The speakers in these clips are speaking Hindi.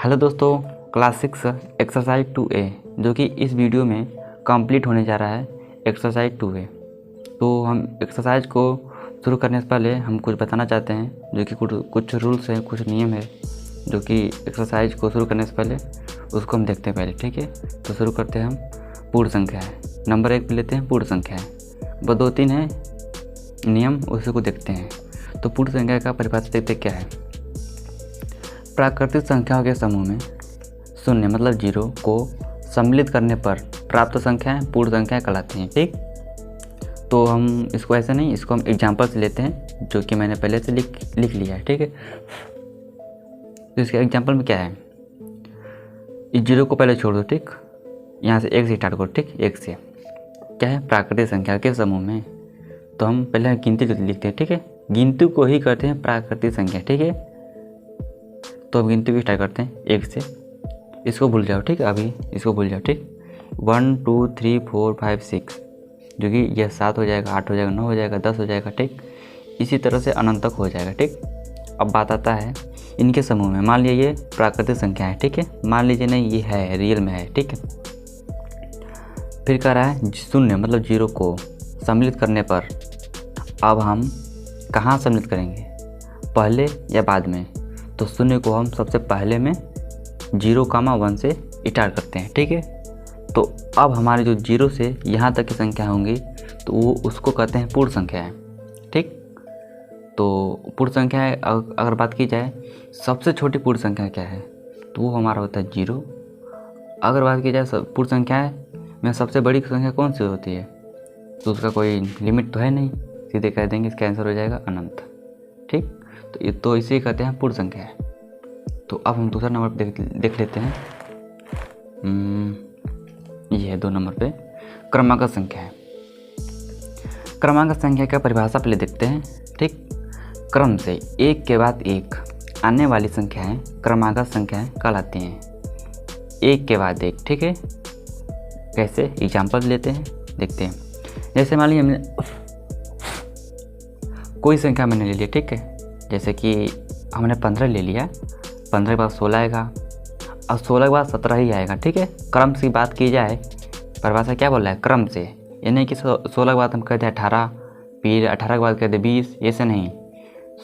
हेलो दोस्तों, क्लास 6 एक्सरसाइज 2A जो कि इस वीडियो में कंप्लीट होने जा रहा है एक्सरसाइज 2A। तो हम एक्सरसाइज को शुरू करने से पहले हम कुछ बताना चाहते हैं जो कि कुछ रूल्स हैं, कुछ नियम है जो कि एक्सरसाइज को शुरू करने से पहले उसको हम देखते हैं पहले। ठीक है, तो शुरू करते हैं हम। पूर्ण संख्या है नंबर 1 पे लेते हैं। पूर्ण संख्या है वो 2-3 है नियम, उसी को देखते हैं। तो पूर्ण संख्या का परिभाषा देखते क्या है। प्राकृतिक संख्याओं के समूह में शून्य मतलब 0 को सम्मिलित करने पर प्राप्त संख्याएं पूर्ण संख्याएं कहलाती हैं। ठीक, तो हम इसको ऐसे नहीं, इसको हम एग्जाम्पल से लेते हैं जो कि मैंने पहले से लिख लिया है। ठीक है, तो इसके एग्जाम्पल में क्या है, इस 0 को पहले छोड़ दो। ठीक, यहाँ से 1 से स्टार्ट करो। ठीक, 1 से क्या है, प्राकृतिक संख्या के समूह में। तो हम पहले गिनती लिखते हैं। ठीक है, गिनती को ही करते हैं प्राकृतिक संख्या। ठीक है, तो अब गिनती भी स्टार्ट करते हैं 1 से। इसको भूल जाओ। ठीक, अभी इसको भूल जाओ। ठीक, 1 2 3 4 5 6 जो कि यह 7 हो जाएगा, 8 हो जाएगा, 9 हो जाएगा, 10 हो जाएगा। ठीक, इसी तरह से अनंत तक हो जाएगा। ठीक, अब बात आता है इनके समूह में। मान लीजिए ये प्राकृतिक संख्या है। ठीक है, मान लीजिए नहीं ये है, रियल में है। ठीक है, फिर कह रहा है शून्य मतलब 0 को सम्मिलित करने पर। अब हम कहाँ सम्मिलित करेंगे, पहले या बाद में? तो शून्य को हम सबसे पहले में 0,1 से स्टार्ट करते हैं। ठीक है, तो अब हमारे जो 0 से यहाँ तक की संख्या होंगी तो वो उसको कहते हैं पूर्ण संख्या है। ठीक, तो पूर्ण संख्या अगर बात की जाए, सबसे छोटी पूर्ण संख्या क्या है, तो वो हमारा होता है 0। अगर बात की जाए पूर्ण संख्या में सबसे बड़ी संख्या कौन सी होती है, तो उसका कोई लिमिट तो है नहीं, सीधे कह देंगे इसका आंसर हो जाएगा अनंत। ठीक, तो इसे कहते हैं पूर्ण संख्या है। तो अब हम दूसरा नंबर पर देख लेते हैं। ये है 2 नंबर पे क्रमागत संख्या है। क्रमागत संख्या का परिभाषा पहले देखते हैं। ठीक, क्रम से एक के बाद एक आने वाली संख्याएं क्रमागत संख्याएं कहलाती हैं। एक के बाद एक। ठीक है, कैसे, एग्जाम्पल लेते हैं, देखते हैं। जैसे मान लीजिए हमने कोई संख्या मैंने ले लिया। ठीक है, जैसे कि हमने 15 ले लिया, 15 के बाद 16 आएगा और 16 के बाद 17 ही आएगा। ठीक है, क्रम से बात की जाए, परिभाषा क्या बोल रहा है, क्रम से। यानी कि 16 के बाद हम कहते हैं 18, फिर 18 के बाद कहते हैं 20, ऐसे नहीं।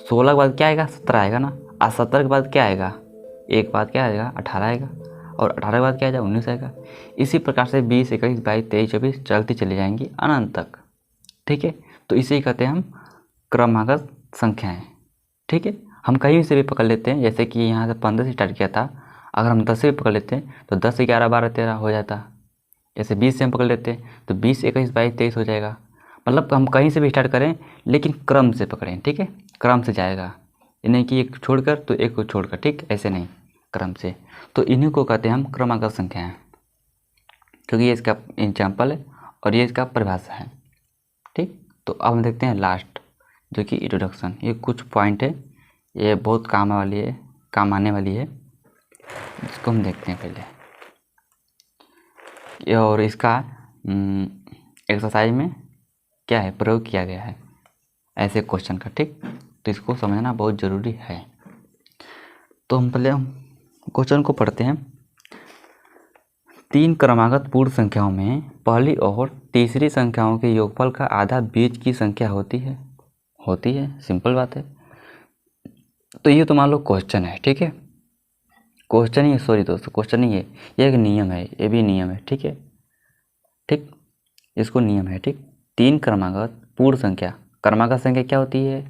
16 के बाद क्या आएगा, 17 आएगा ना, और 17 के बाद क्या आएगा, एक बाद क्या आएगा, 18 आएगा, और 18 के बाद क्या आएगा, 19 आएगा। इसी प्रकार से 20, 21, 22, 23, 24 चलती चली जाएंगी अनंत तक। ठीक है, तो इसे ही कहते हैं हम क्रमागत संख्याएँ। ठीक है, हम कहीं से भी पकड़ लेते हैं, जैसे कि यहाँ से 15 से स्टार्ट किया था, अगर हम 10 से भी पकड़ लेते हैं तो 10 11 12 13 हो जाता। जैसे 20 से हम पकड़ लेते हैं तो 20 21 22 23 हो जाएगा। मतलब हम कहीं से भी स्टार्ट करें लेकिन क्रम से पकड़ें। ठीक है, क्रम से जाएगा, ये नहीं कि एक छोड़कर तो एक को छोड़कर। ठीक, ऐसे नहीं, क्रम से। तो इन्हीं को कहते हैं हम क्रमागत संख्याएँ, क्योंकि ये इसका एग्जाम्पल है और ये इसका परिभाषा है। ठीक, तो अब हम देखते हैं लास्ट जो कि इंट्रोडक्शन। ये कुछ पॉइंट है, ये बहुत काम आने वाली है, इसको हम देखते हैं पहले। और इसका एक्सरसाइज में क्या है, प्रयोग किया गया है ऐसे क्वेश्चन का। ठीक, तो इसको समझना बहुत ज़रूरी है। तो हम पहले क्वेश्चन को पढ़ते हैं। 3 क्रमागत पूर्ण संख्याओं में पहली और तीसरी संख्याओं के योगफल का आधा बीच की संख्या होती है। सिंपल बात है। तो ये तो मान लो क्वेश्चन है। ठीक है, क्वेश्चन ही, सॉरी दोस्तों, क्वेश्चन नहीं है, ये एक नियम है, ये भी नियम है। ठीक है, ठीक, इसको नियम है। ठीक, 3 क्रमागत पूर्ण संख्या, क्रमागत संख्या क्या होती है,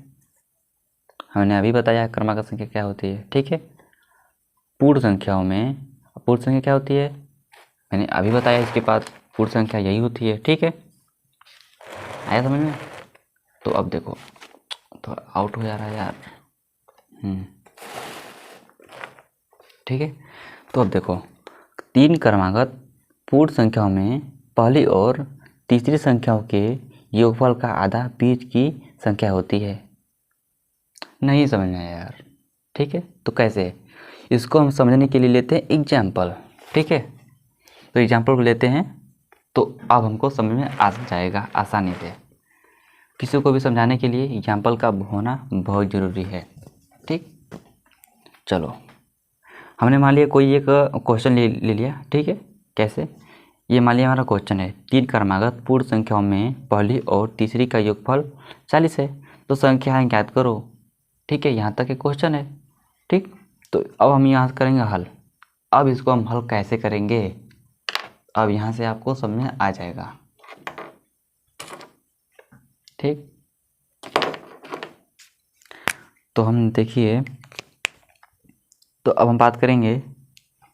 हमने अभी बताया क्रमागत संख्या क्या होती है। ठीक है, पूर्ण संख्याओं में पूर्ण संख्या क्या होती है, मैंने अभी बताया, इसके बाद पूर्ण संख्या यही होती है। ठीक है, आया समझ में? तो अब देखो, थोड़ा आउट हो जा रहा है यार। ठीक है, तो अब देखो, 3 क्रमागत पूर्ण संख्याओं में पहली और तीसरी संख्याओं के योगफल का आधा बीच की संख्या होती है। नहीं समझना है यार। ठीक है, तो कैसे, इसको हम समझने के लिए लेते हैं एग्जाम्पल। ठीक है, तो एग्जाम्पल को लेते हैं, तो अब हमको समझ में आ जाएगा आसानी से। किसी को भी समझाने के लिए एग्जाम्पल का होना बहुत ज़रूरी है। ठीक, चलो हमने मान लिया कोई एक क्वेश्चन ले लिया, ठीक है। कैसे, ये मान लिया हमारा क्वेश्चन है 3 क्रमागत पूर्ण संख्याओं में पहली और तीसरी का योगफल 40 है, तो संख्याएं ज्ञात करो, ठीक है। यहाँ तक एक क्वेश्चन है, ठीक। तो अब हम यहाँ से करेंगे हल। अब इसको हम हल कैसे करेंगे, अब यहाँ से आपको समझ में आ जाएगा, ठीक। तो हम देखिए, तो अब हम बात करेंगे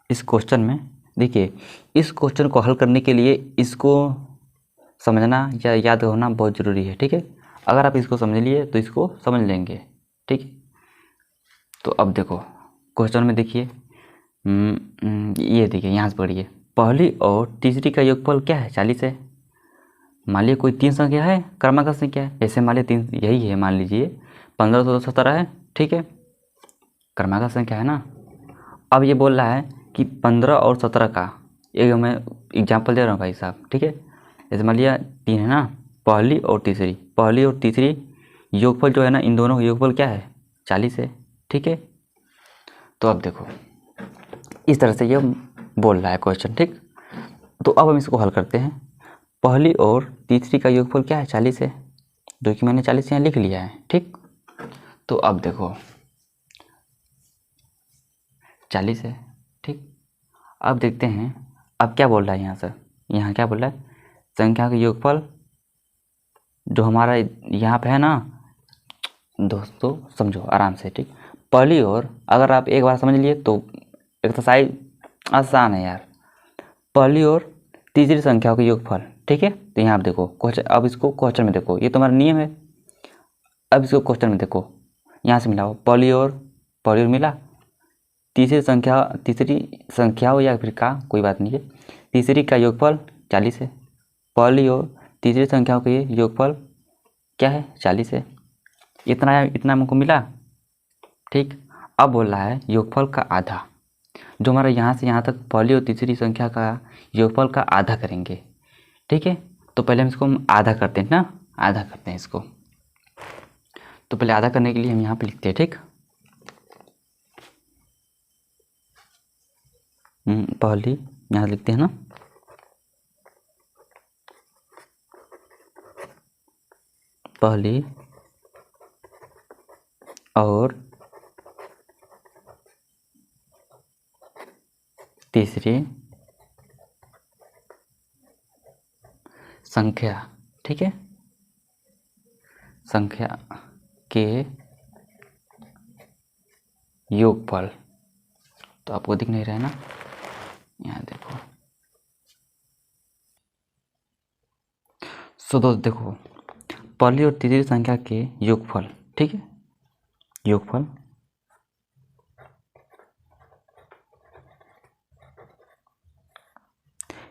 इस क्वेश्चन में। देखिए, इस क्वेश्चन को हल करने के लिए इसको समझना या याद होना बहुत ज़रूरी है, ठीक है। अगर आप इसको समझ लिए तो इसको समझ लेंगे, ठीक। तो अब देखो क्वेश्चन में देखिए, ये देखिए, यहाँ से पढ़िए। पहली और तीसरी का योगफल क्या है, 40 है। मान लीजिए कोई 3 संख्या है, क्रमागत संख्या है। जैसे मान लीजिए 3 यही है, मान लीजिए 15 16 17 है, ठीक है, क्रमागत संख्या है ना। अब ये बोल रहा है कि 15 और 17 का, एक मैं एग्जाम्पल दे रहा हूँ भाई साहब, ठीक है। जैसे मान लिया 3 है ना, पहली और तीसरी योगफल जो है ना, इन दोनों का योगफल क्या है, 40 है, ठीक है। तो अब देखो इस तरह से ये बोल रहा है क्वेश्चन, ठीक। तो अब हम इसको हल करते हैं। पहली और तीसरी का योगफल क्या है, 40 है, जो कि मैंने 40 यहाँ लिख लिया है, ठीक। तो अब देखो 40 है, ठीक। अब देखते हैं अब क्या बोल रहा है यहाँ से। यहाँ क्या बोल रहा है, संख्या का योगफल जो हमारा यहाँ पे है ना, दोस्तों समझो आराम से, ठीक। पहली और, अगर आप एक बार समझ लिए तो एक्सरसाइज आसान है यार। पहली और तीसरी संख्याओं का योगफल, ठीक है। तो यहाँ आप देखो क्वेश्चन, अब इसको क्वेश्चन में देखो, ये तुम्हारा नियम है। अब इसको क्वेश्चन में देखो, यहाँ से मिलाओ, पहली और मिला, तीसरी संख्या हो या फिर का, कोई बात नहीं है। तीसरी का योगफल 40 है, पहली और तीसरी संख्याओं का ये योगफल क्या है, 40 है। इतना हमको मिला, ठीक। अब बोल रहा है योगफल का आधा, जो हमारा यहाँ से यहाँ तक पहली और तीसरी संख्या का योगफल का आधा करेंगे, ठीक है। तो पहले हम आधा करते हैं ना, आधा करते हैं इसको। तो पहले आधा करने के लिए हम यहाँ पे लिखते हैं, ठीक। पहली यहाँ लिखते हैं ना, पहली और तीसरी संख्या, ठीक है, संख्या के योगफल। तो आपको दिख नहीं रहा है ना, यहाँ देखो। सो दोस्त देखो, पहली और तीसरी संख्या के योगफल, ठीक है,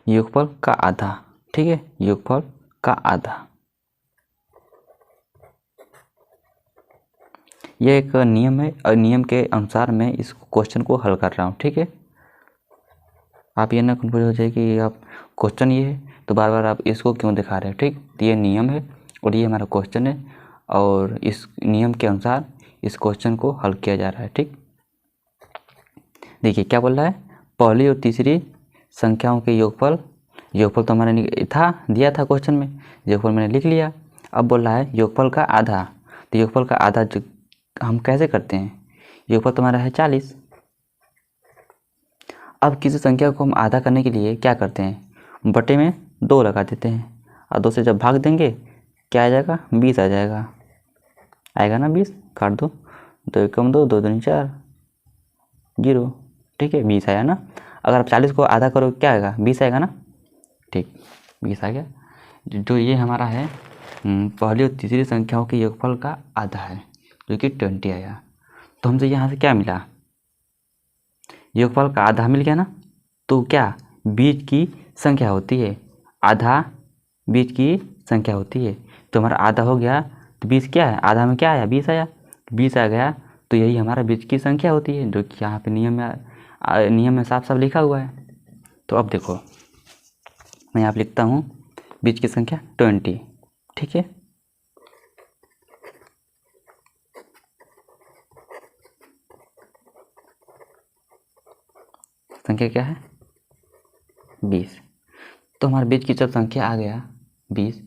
योगफल का आधा, ठीक है, योगफल का आधा। यह एक नियम है और नियम के अनुसार मैं इस क्वेश्चन को हल कर रहा हूँ, ठीक है। आप ये ना कंफ्यूज हो जाए कि आप क्वेश्चन ये है तो बार बार आप इसको क्यों दिखा रहे हो, ठीक। तो ये नियम है और ये हमारा क्वेश्चन है, और इस नियम के अनुसार इस क्वेश्चन को हल किया जा रहा है, ठीक। देखिए क्या बोल रहा है, पहली और तीसरी संख्याओं के योगफल तो हमारे था, दिया था क्वेश्चन में, योगफल मैंने लिख लिया। अब बोल रहा है योगफल का आधा, तो योगफल का आधा जो हम कैसे करते हैं, योगफल तुम्हारा है 40। अब किसी संख्या को हम आधा करने के लिए क्या करते हैं, बटे में 2 लगा देते हैं, और 2 से जब भाग देंगे क्या आ जाएगा, 20 आ जाएगा, आएगा ना 20, काट दो, 2 कम 2, 2 दूनी 4, 0, ठीक है, 20 आया ना। अगर आप 40 को आधा करो क्या आएगा, 20 आएगा ना, ठीक, 20 आ गया। जो ये हमारा है पहली और तीसरी संख्याओं के योगफल का आधा है, जो कि 20 आया। तो हमसे यहाँ से क्या मिला, योगफल का आधा मिल गया ना। तो क्या बीच की संख्या होती है, आधा बीच की संख्या होती है, तो हमारा आधा हो गया, तो 20 क्या है, आधा में क्या आया, 20 आया, 20 आ गया, तो यही हमारा बीच की संख्या होती है, जो कि यहाँ पे नियम में साफ साफ लिखा हुआ है। तो अब देखो मैं यहाँ पे लिखता हूँ बीच की संख्या 20, ठीक है। संख्या क्या है 20। तो हमारे बीच की जब संख्या आ गया 20,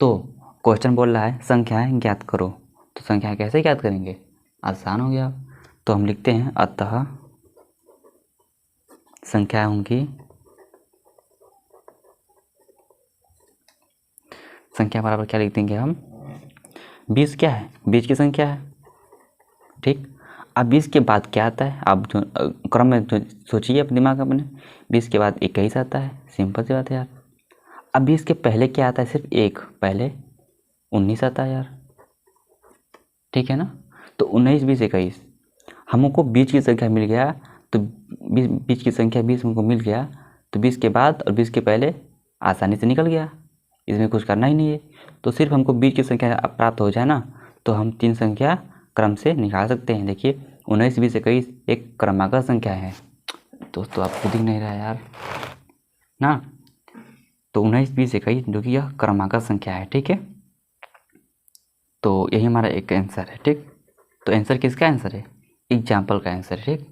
तो क्वेश्चन बोल रहा है संख्याएं ज्ञात करो। तो संख्याएं कैसे ज्ञात करेंगे, आसान हो गया। तो हम लिखते हैं अतः संख्याओं की संख्या बराबर क्या लिख देंगे हम 20 क्या है, 20 की संख्या है, ठीक। अब 20 के बाद क्या आता है, आप जो क्रम में जो सोचिए अपने दिमाग अपने, 20 के बाद 21 आता है, सिंपल सी बात है यार। अब 20 के पहले क्या आता है, सिर्फ एक, पहले 19 आता है यार, ठीक है ना। तो 19 20 21 हमको 20 की संख्या मिल गया। तो 20 की संख्या 20 हमको मिल गया, तो 20 के बाद और 20 के पहले आसानी से निकल गया, इसमें कुछ करना ही नहीं है। तो सिर्फ हमको 20 की संख्या प्राप्त हो जाए ना, तो हम 3 संख्या क्रम से निकाल सकते हैं। देखिए 19 20 21 एक क्रमागत संख्या है दोस्तों, आपको दिख नहीं रहा है यार ना। तो 19 20 21 जो कि यह क्रमागत संख्या है, ठीक है। तो यही हमारा एक आंसर है, ठीक। तो आंसर किसका आंसर है, एग्जाम्पल का आंसर है, ठीक।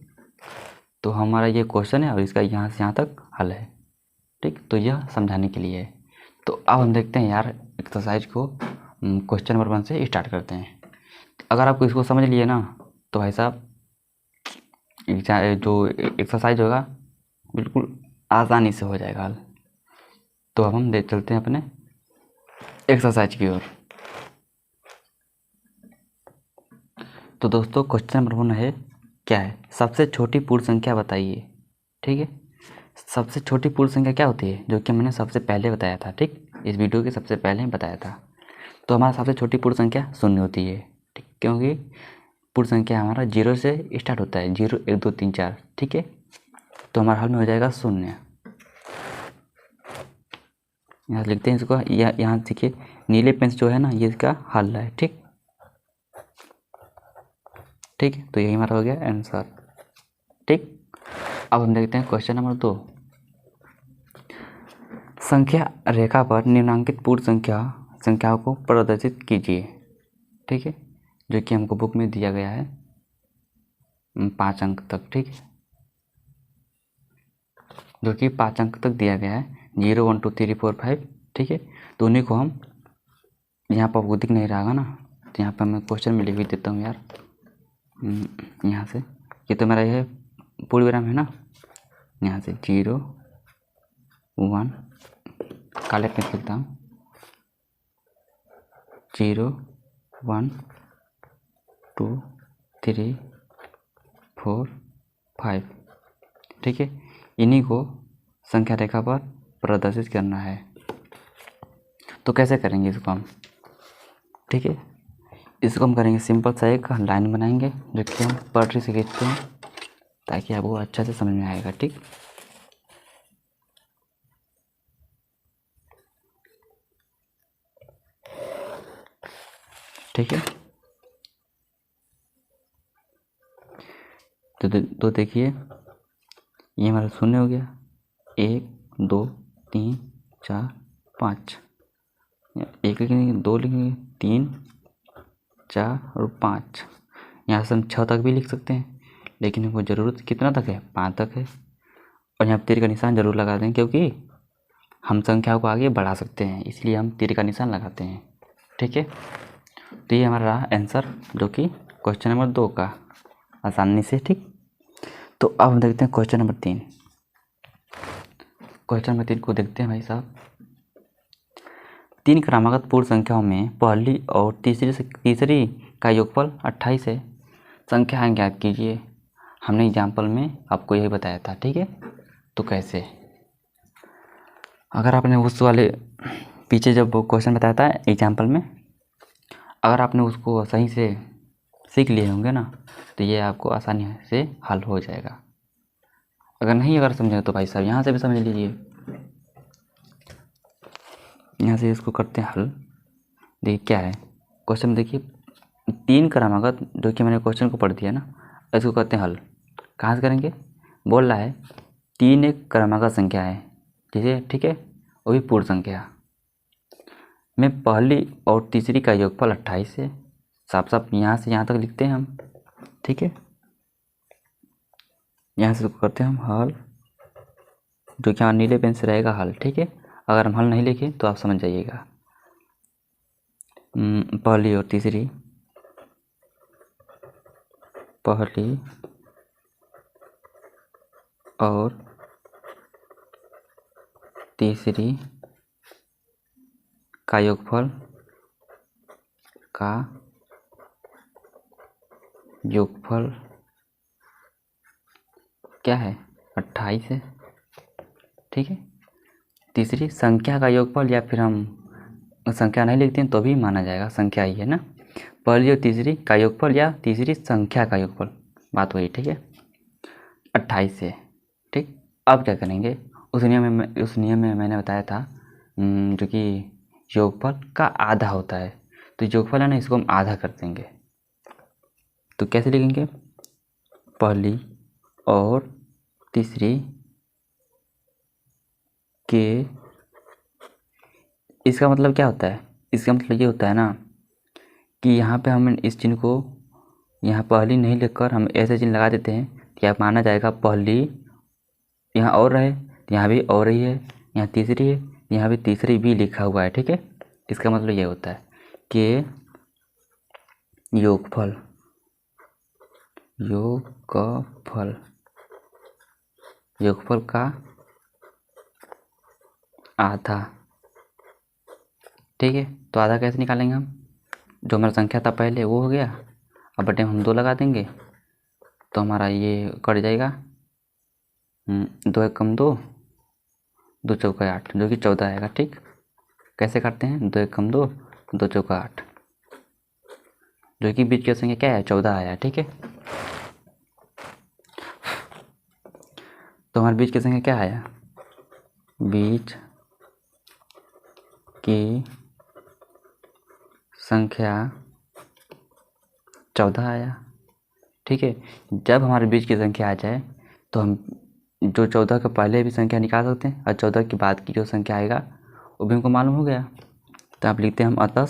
तो हमारा ये क्वेश्चन है और इसका यहाँ से यहाँ तक हल है, ठीक। तो यह समझाने के लिए है। तो अब हम देखते हैं यार एक्सरसाइज को, क्वेश्चन नंबर 1 से स्टार्ट करते हैं। अगर आपको इसको समझ लिए ना, तो भाई साहब जो एक्सरसाइज होगा बिल्कुल आसानी से हो जाएगा हल। तो अब हम देख चलते हैं अपने एक्सरसाइज की ओर। तो दोस्तों क्वेश्चन नंबर 1 है, क्या है, सबसे छोटी पूर्ण संख्या बताइए, ठीक है। सबसे छोटी पूर्ण संख्या क्या होती है, जो कि मैंने सबसे पहले बताया था, ठीक, इस वीडियो के सबसे पहले ही बताया था। तो हमारा सबसे छोटी पूर्ण संख्या 0 होती है, ठीक, क्योंकि पूर्ण संख्या हमारा 0 से स्टार्ट होता है, 0 1 2 3 4, ठीक है। तो हमारा हल में हो जाएगा 0। यहाँ लिखते हैं इसको, यहाँ देखिए नीले पेन से जो है ना, ये इसका हल है, ठीक ठीक। तो यही हमारा हो गया आंसर, ठीक। अब हम देखते हैं क्वेश्चन नंबर 2। संख्या रेखा पर निम्नांकित पूर्ण संख्याओं को प्रदर्शित कीजिए, ठीक है, जो कि हमको बुक में दिया गया है 5 अंक तक, ठीक, जो कि 5 अंक तक दिया गया है, 0 1 2 3 4 5, ठीक है। तो उन्हीं को हम यहाँ पर आपको दिख नहीं रहा ना, तो यहाँ पर मैं क्वेश्चन में लिख भी देता हूँ यार, यहाँ से। ये तो मेरा यह पूर्ण विराम है ना, यहाँ से 0 1 काले पेन लिखता हूँ, 0 1 2 3 4 5, ठीक है। इन्हीं को संख्या रेखा पर प्रदर्शित करना है। तो कैसे करेंगे इसको हम, ठीक है। इसको हम करेंगे सिंपल सा एक लाइन बनाएंगे, जो कि हम पटरी से खींचते हैं, ताकि आपको अच्छा से समझ में आएगा, ठीक। ठीक है। तो देखिए ये हमारा 0 हो गया, 1 2 3 4 5, 1 लिखेंगे, 2 लिखेंगे, 3 4 और 5। यहाँ से हम 6 तक भी लिख सकते हैं, लेकिन हमको ज़रूरत कितना तक है, 5 तक है। और यहाँ तीर का निशान जरूर लगा दें, क्योंकि हम संख्याओं को आगे बढ़ा सकते हैं, इसलिए हम तीर का निशान लगाते हैं, ठीक है। तो ये हमारा रहा आंसर, जो कि क्वेश्चन नंबर 2 का, आसानी से, ठीक। तो अब हम देखते हैं क्वेश्चन नंबर 3। क्वेश्चन नंबर 3 को देखते हैं भाई साहब। 3 क्रमागत पूर्ण संख्याओं में पहली और तीसरी का योगफल 28 है, संख्याएं ज्ञात कीजिए। हमने एग्जाम्पल में आपको यही बताया था, ठीक है। तो कैसे, अगर आपने उस वाले पीछे जब क्वेश्चन बताया था एग्जाम्पल में, अगर आपने उसको सही से सीख लिए होंगे ना, तो ये आपको आसानी से हल हो जाएगा। अगर समझे तो भाई साहब यहाँ से भी समझ लीजिए, यहाँ से इसको करते हैं हल। देखिए क्या है क्वेश्चन, देखिए 3 क्रमागत, जो कि मैंने क्वेश्चन को पढ़ दिया ना, इसको करते हैं हल। कहाँ से करेंगे, बोल रहा है 3 एक क्रमागत संख्या है, ठीक है, वो भी पूर्ण संख्या में पहली और तीसरी का योगफल 28 है। साफ साफ यहाँ से यहाँ तक लिखते हैं हम, ठीक है। यहाँ से करते हैं हम हल, जो कि यहाँ नीले पेन से रहेगा हल। ठीक है, अगर हम हल नहीं लिखें तो आप समझ जाइएगा। पहली और तीसरी, पहली और तीसरी का योगफल क्या है, 28 है। ठीक है, तीसरी संख्या का योगफल, या फिर हम संख्या नहीं लिखते हैं तो भी माना जाएगा, संख्या ही है ना। पहली और तीसरी का योगफल या तीसरी संख्या का योगफल, बात वही। ठीक है, 28 है। ठीक, अब क्या करेंगे, उस नियम में मैंने बताया था जो कि योगफल का आधा होता है। तो योगफल है ना, इसको हम आधा कर देंगे। तो कैसे लिखेंगे, पहली और तीसरी के, इसका मतलब क्या होता है, इसका मतलब ये होता है ना कि यहाँ पे हम इस चिन्ह को यहाँ पहली नहीं लिखकर हम ऐसे चिन्ह लगा देते हैं, तो यह माना जाएगा पहली यहाँ और रहे, यहाँ भी और ही है, यहाँ तीसरी है, यहाँ भी तीसरी भी लिखा हुआ है। ठीक है, इसका मतलब ये होता है कि योगफल का आधा। ठीक है, तो आधा कैसे निकालेंगे हम, जो हमारा संख्या था पहले वो हो गया, अब बटे हम 2 लगा देंगे तो हमारा ये कट जाएगा। 2 एकम 2, 2 चौका 8, जो कि 14 आएगा। ठीक, कैसे करते हैं, 2 एकम 2, 2 चौका 8, जो कि बीच की संख्या क्या है, 14 आया। ठीक है, तो हमारे बीच की संख्या क्या आया, बीच की संख्या 14 आया। ठीक है, जब हमारे बीच की संख्या आ जाए तो हम जो 14 के पहले भी संख्या निकाल सकते हैं और 14 के बाद की जो संख्या आएगा वो भी हमको मालूम हो गया। तो आप लिखते हैं हम अतः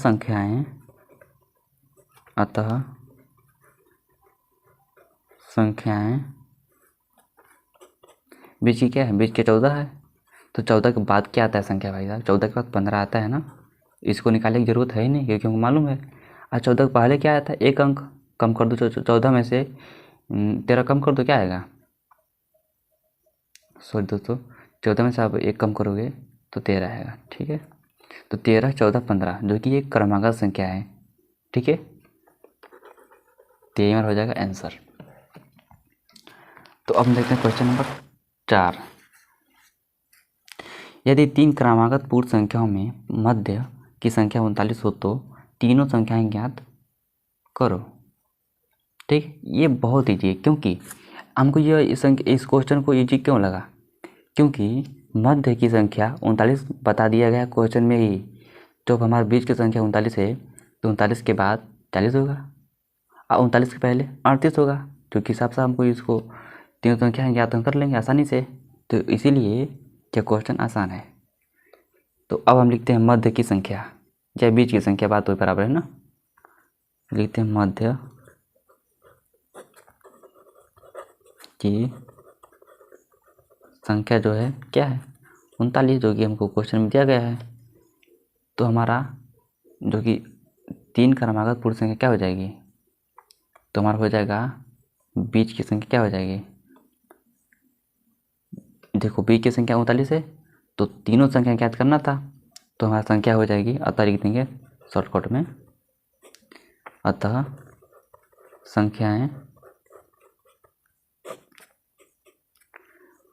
संख्याएं बीच की क्या है, बीच के 14 है। तो 14 के बाद क्या आता है संख्या भाई साहब, 14 के बाद 15 आता है ना, इसको निकालने की ज़रूरत है ही नहीं क्योंकि हमको मालूम है। और 14 के पहले क्या आता है, 1 अंक कम कर दो, 14 में से 13 कम कर दो, क्या आएगा, सॉरी दोस्तों, 14 में से आप 1 कम करोगे तो 13 आएगा। ठीक है, तो 13, 14, 15 जो कि एक क्रमागत संख्या है। ठीक है, तो ये हो जाएगा आंसर। तो अब हम देखते हैं क्वेश्चन नंबर 4। यदि 3 क्रमागत पूर्ण संख्याओं में मध्य की संख्या 39 हो तो तीनों संख्याएं ज्ञात करो। ठीक, ये बहुत ईजी है, क्योंकि हमको ये इस क्वेश्चन को ईजी क्यों लगा, क्योंकि मध्य की संख्या 39 बता दिया गया क्वेश्चन में ही। तो हमारे बीच की संख्या 39 है तो 39 के बाद 40 होगा और 39 के पहले 38 होगा, जो कि हिसाब से हमको इसको तीनों संख्याएं ज्ञात कर लेंगे आसानी से। तो इसीलिए क्या क्वेश्चन आसान है। तो अब हम लिखते हैं मध्य की संख्या, चाहे बीच की संख्या, बात तो बराबर है ना। लिखते हैं मध्य की संख्या जो है क्या है, 39, जो कि हमको क्वेश्चन में दिया गया है। तो हमारा जो कि 3 क्रमागत पूर्ण संख्या क्या हो जाएगी, तो हमारा हो जाएगा बीच की संख्या क्या हो जाएगी, देखो बीच की संख्या 39 है तो तीनों संख्या ज्ञात करना था, तो हमारी संख्या हो जाएगी, अतः लिख देंगे शॉर्टकट में, अतः संख्याएं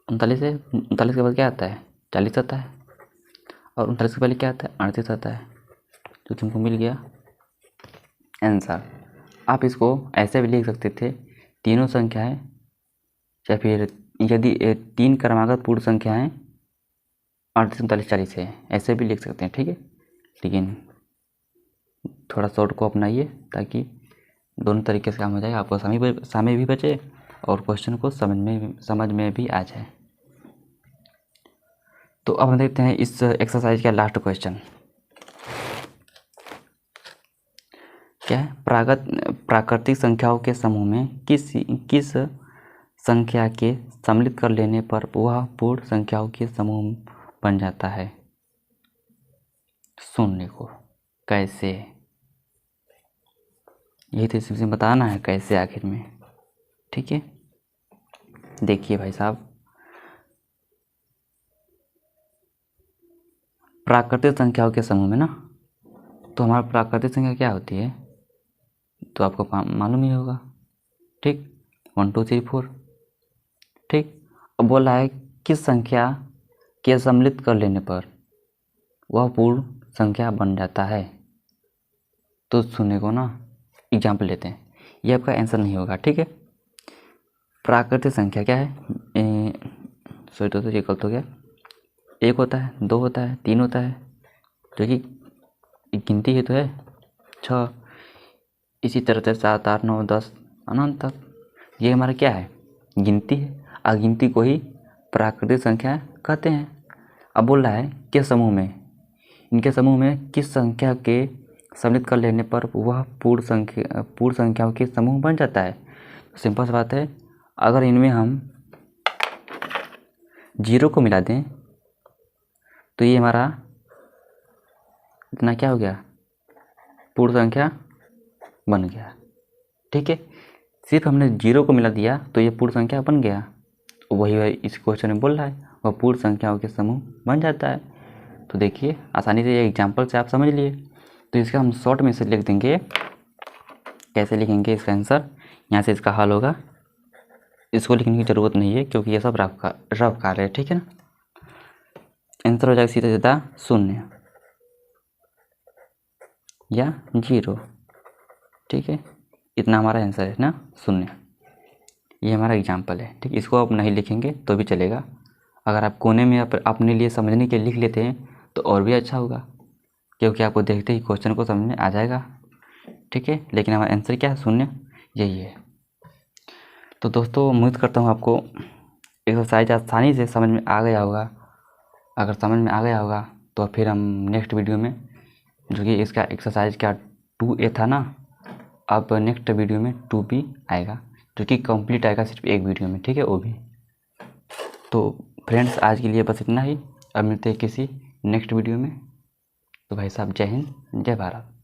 39 है, 39 के बाद क्या आता है, 40 आता है, और 39 के पहले क्या आता है, 38 आता है, जो तुमको मिल गया आंसर। आप इसको ऐसे भी लिख सकते थे, तीनों संख्याएं, या फिर यदि 3 क्रमागत पूर्ण संख्याएं 38, 39, 40 है, ऐसे भी लिख सकते हैं। ठीक है, लेकिन थोड़ा शॉर्ट को अपनाइए ताकि दोनों तरीके से काम हो जाएगा, आपको समय भी बचे और क्वेश्चन को समझ में भी आ जाए। तो अब हम देखते हैं इस एक्सरसाइज का लास्ट क्वेश्चन क्या है, प्राकृतिक संख्याओं के समूह में किस संख्या के सम्मिलित कर लेने पर वह पूर्ण संख्याओं के समूह बन जाता है। शून्य को कैसे, ये तो इसमें बताना है कैसे आखिर में। ठीक है, देखिए भाई साहब, प्राकृतिक संख्याओं के समूह में ना, तो हमारा प्राकृतिक संख्या क्या होती है तो आपको मालूम ही होगा। ठीक, 1 2 3 4। ठीक, अब बोला है किस संख्या के सम्मिलित कर लेने पर वह पूर्ण संख्या बन जाता है। तो सुनने को ना एग्जाम्पल लेते हैं, ये आपका आंसर नहीं होगा। ठीक है, प्राकृतिक संख्या क्या है, सॉरी दोस्तों ये गलत हो गया, 1 होता है, 2 होता है, 3 होता है, जो कि गिनती है तो है 6, इसी तरह से 7 8 9 10 अनंत तक, ये हमारा क्या है, गिनती है। अगिनती को ही प्राकृतिक संख्या कहते हैं। अब बोल रहा है किस समूह में, इनके समूह में किस संख्या के सम्मिलित कर लेने पर वह पूर्ण संख्याओं के समूह बन जाता है। सिंपल सी बात है, अगर इनमें हम 0 को मिला दें तो ये हमारा इतना क्या हो गया, पूर्ण संख्या बन गया। ठीक है, सिर्फ हमने 0 को मिला दिया तो ये पूर्ण संख्या बन गया। वही इस क्वेश्चन में बोल रहा है, वह पूर्ण संख्याओं के समूह बन जाता है। तो देखिए आसानी से ये एग्जाम्पल से आप समझ लिए। तो इसका हम शॉर्ट में से लिख देंगे, कैसे लिखेंगे इसका आंसर, यहाँ से इसका हल होगा। इसको लिखने की ज़रूरत नहीं है क्योंकि ये सब रफ कार्य है। ठीक है ना, आंसर हो जाएगा सीधा सीधा 0 या 0। ठीक है, इतना हमारा आंसर है ना 0। ये हमारा एग्जाम्पल है। ठीक, इसको आप नहीं लिखेंगे तो भी चलेगा, अगर आप कोने में अपने लिए समझने के लिए लिख लेते हैं तो और भी अच्छा होगा, क्योंकि आपको देखते ही क्वेश्चन को समझ में आ जाएगा। ठीक है, लेकिन हमारा आंसर क्या है, 0 यही है। तो दोस्तों उम्मीद करता हूँ आपको एक्सरसाइज आसानी से समझ में आ गया होगा। अगर समझ में आ गया होगा तो फिर हम नेक्स्ट वीडियो में, जो कि इसका एक्सरसाइज का 2A था ना, अब नेक्स्ट वीडियो में 2B आएगा, जो कि कंप्लीट आएगा सिर्फ एक वीडियो में। ठीक है, वो भी। तो फ्रेंड्स आज के लिए बस इतना ही, अब मिलते हैं किसी नेक्स्ट वीडियो में। तो भाई साहब जय हिंद, जय भारत।